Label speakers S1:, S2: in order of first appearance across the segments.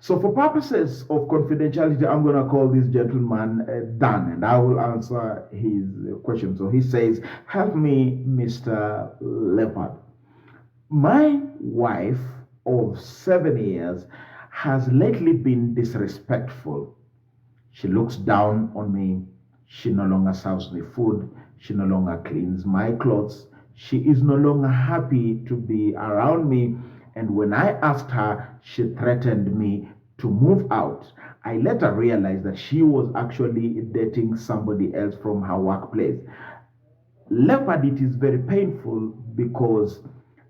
S1: So for purposes of confidentiality, I'm going to call this gentleman Dan, and I will answer his question. So he says, help me, Mr. Leopard. My wife of 7 years has lately been disrespectful. She looks down on me. She no longer serves me food. She no longer cleans my clothes. She is no longer happy to be around me. And when I asked her, she threatened me to move out. I later realized that she was actually dating somebody else from her workplace. Leopard, it is very painful because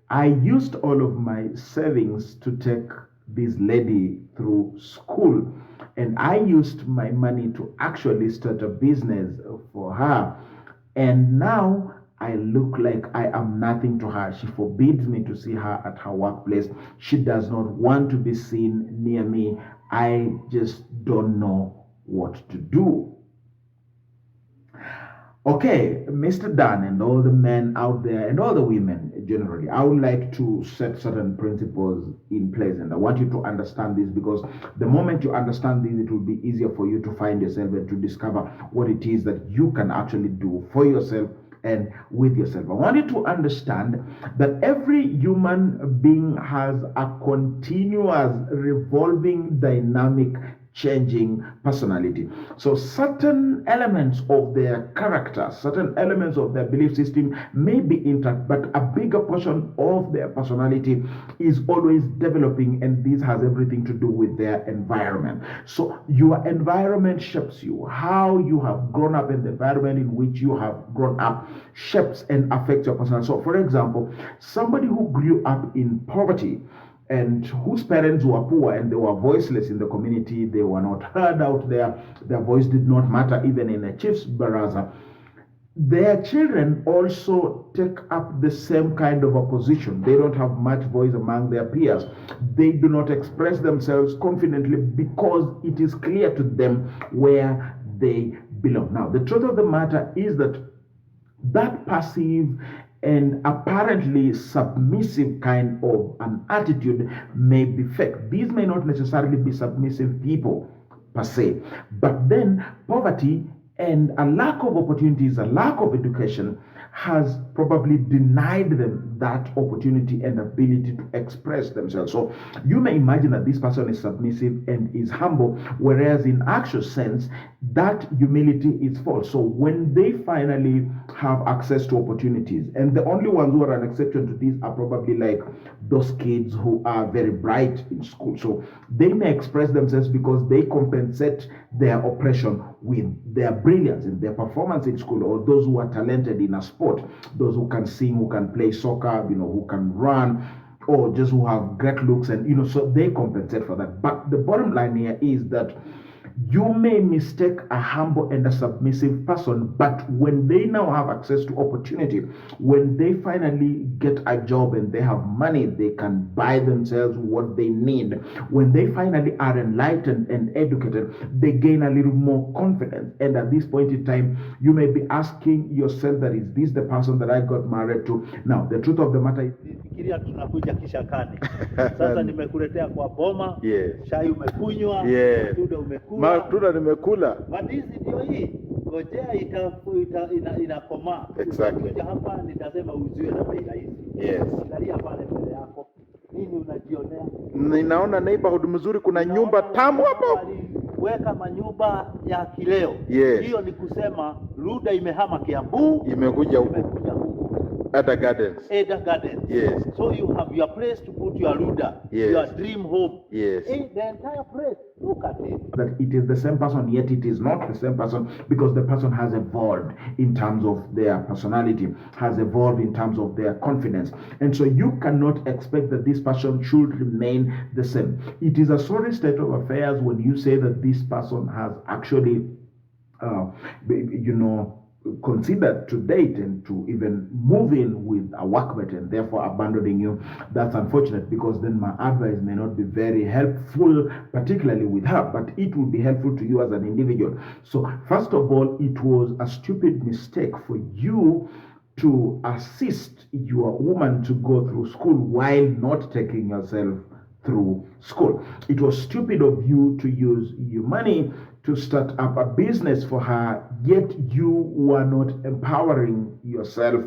S1: I used all of my savings to take this lady through school, and I used my money to actually start a business for her. And now I look like I am nothing to her. She forbids me to see her at her workplace. She does not want to be seen near me. I just don't know what to do. Okay, Mr. Dan and all the men out there and all the women generally, I would like to set certain principles in place. And I want you to understand this, because the moment you understand this, it will be easier for you to find yourself and to discover what it is that you can actually do for yourself and with yourself. I want you to understand that every human being has a continuous revolving dynamic changing personality. So certain elements of their character, certain elements of their belief system may be intact, but a bigger portion of their personality is always developing, and this has everything to do with their environment. So your environment shapes you. How you have grown up and the environment in which you have grown up shapes and affects your personality. So for example, somebody who grew up in poverty and whose parents were poor and they were voiceless in the community, they were not heard out there, their voice did not matter even in a chief's baraza, their children also take up the same kind of a position. They don't have much voice among their peers. They do not express themselves confidently because it is clear to them where they belong. Now, the truth of the matter is that passive and apparently submissive kind of an attitude may be fake. These may not necessarily be submissive people per se, but then poverty and a lack of opportunities, a lack of education has probably denied them that opportunity and ability to express themselves. So you may imagine that this person is submissive and is humble, whereas in actual sense, that humility is false. So when they finally have access to opportunities, and the only ones who are an exception to this are probably like those kids who are very bright in school. So they may express themselves because they compensate their oppression with their brilliance in their performance in school, or those who are talented in a sport, those who can sing, who can play soccer, who can run, or just who have great looks, and so they compensate for that. But the bottom line here is that you may mistake a humble and a submissive person, but when they now have access to opportunity, when they finally get a job and they have money, they can buy themselves what they need. When they finally are enlightened and educated, they gain a little more confidence. And at this point in time, you may be asking yourself that, is this the person that I got married to? Now, the truth of the matter is,
S2: fikiria tunakuja kishakani. Sasa nimekuletea kwa boma,
S1: yes,
S2: chai umekunywa,
S1: yes,
S2: matunda umekula.
S1: Matunda nimekula.
S2: Madizi ndio hii. Ngojea inakomaa.
S1: Exactly.
S2: Kuja hapa nitasema uziwe na bei rahisi.
S1: Yes.
S2: Angalia pale mbele yako. Nini unajionea?
S1: Ninaona neighborhood mzuri, kuna nyumba tamu hapo.
S2: Weka manyumba ya kileo.
S1: Yes.
S2: Hiyo ni kusema Luda imehama Kiambu,
S1: imekuja huko. Ada Gardens. Yes.
S2: So you have your place to put your Luda,
S1: yes,
S2: your dream home.
S1: Yes.
S2: The entire place. Look at it.
S1: That it is the same person, yet it is not the same person, because the person has evolved in terms of their personality, has evolved in terms of their confidence. And so you cannot expect that this person should remain the same. It is a sorry state of affairs when you say that this person has actually, considered to date and to even move in with a workmate and therefore abandoning you. That's unfortunate, because then my advice may not be very helpful, particularly with her, but it will be helpful to you as an individual. So first of all, it was a stupid mistake for you to assist your woman to go through school while not taking yourself through school. It was stupid of you to use your money to start up a business for her, yet you were not empowering yourself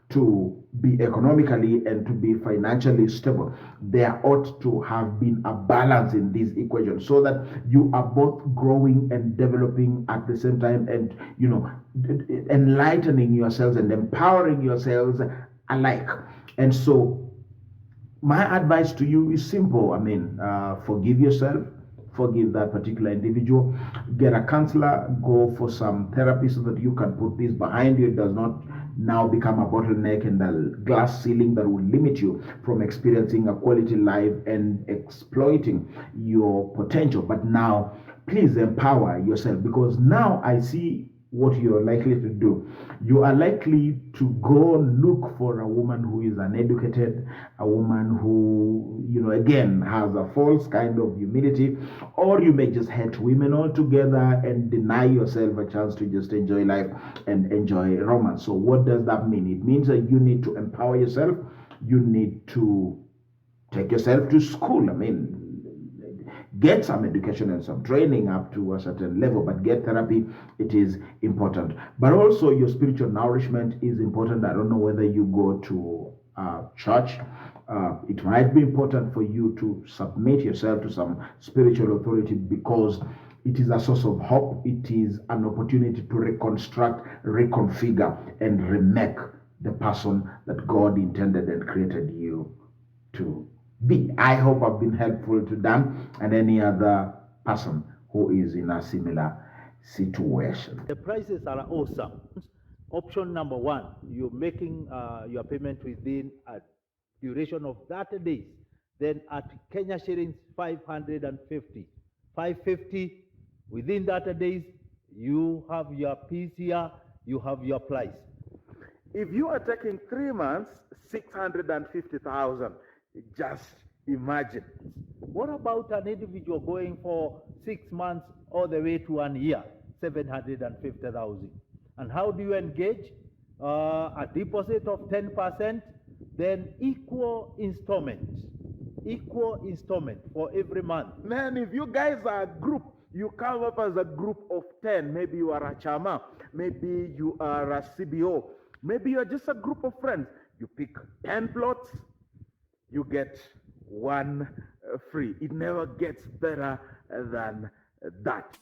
S1: to be economically and to be financially stable. There ought to have been a balance in this equation so that you are both growing and developing at the same time, and enlightening yourselves and empowering yourselves alike. And so my advice to you is simple. Forgive yourself, forgive that particular individual, get a counselor, go for some therapy so that you can put this behind you. It does not now become a bottleneck and a glass ceiling that will limit you from experiencing a quality life and exploiting your potential. But now, please empower yourself, because now I see what you're likely to do. You are likely to go look for a woman who is uneducated, a woman who, again, has a false kind of humility, or you may just hate women altogether and deny yourself a chance to just enjoy life and enjoy romance. So, what does that mean? It means that you need to empower yourself, you need to take yourself to school. Get some education and some training up to a certain level, but get therapy. It is important. But also, your spiritual nourishment is important. I don't know whether you go to church. It might be important for you to submit yourself to some spiritual authority, because it is a source of hope. It is an opportunity to reconstruct, reconfigure, and remake the person that God intended and created you to be. I hope I've been helpful to Dan and any other person who is in a similar situation.
S2: The prices are awesome. Option number one, you're making your payment within a duration of 30 days. Then at Kenya shillings 550. 550, within 30 days, you have your piece here, you have your price.
S3: If you are taking 3 months, 650,000, just imagine.
S2: What about an individual going for 6 months all the way to 1 year, 750,000? And how do you engage? A deposit of 10%, then equal installment for every month.
S3: Man, if you guys are a group, you come up as a group of 10. Maybe you are a chama, maybe you are a CBO, maybe you're just a group of friends. You pick 10 plots, you get 1 free. It never gets better than that.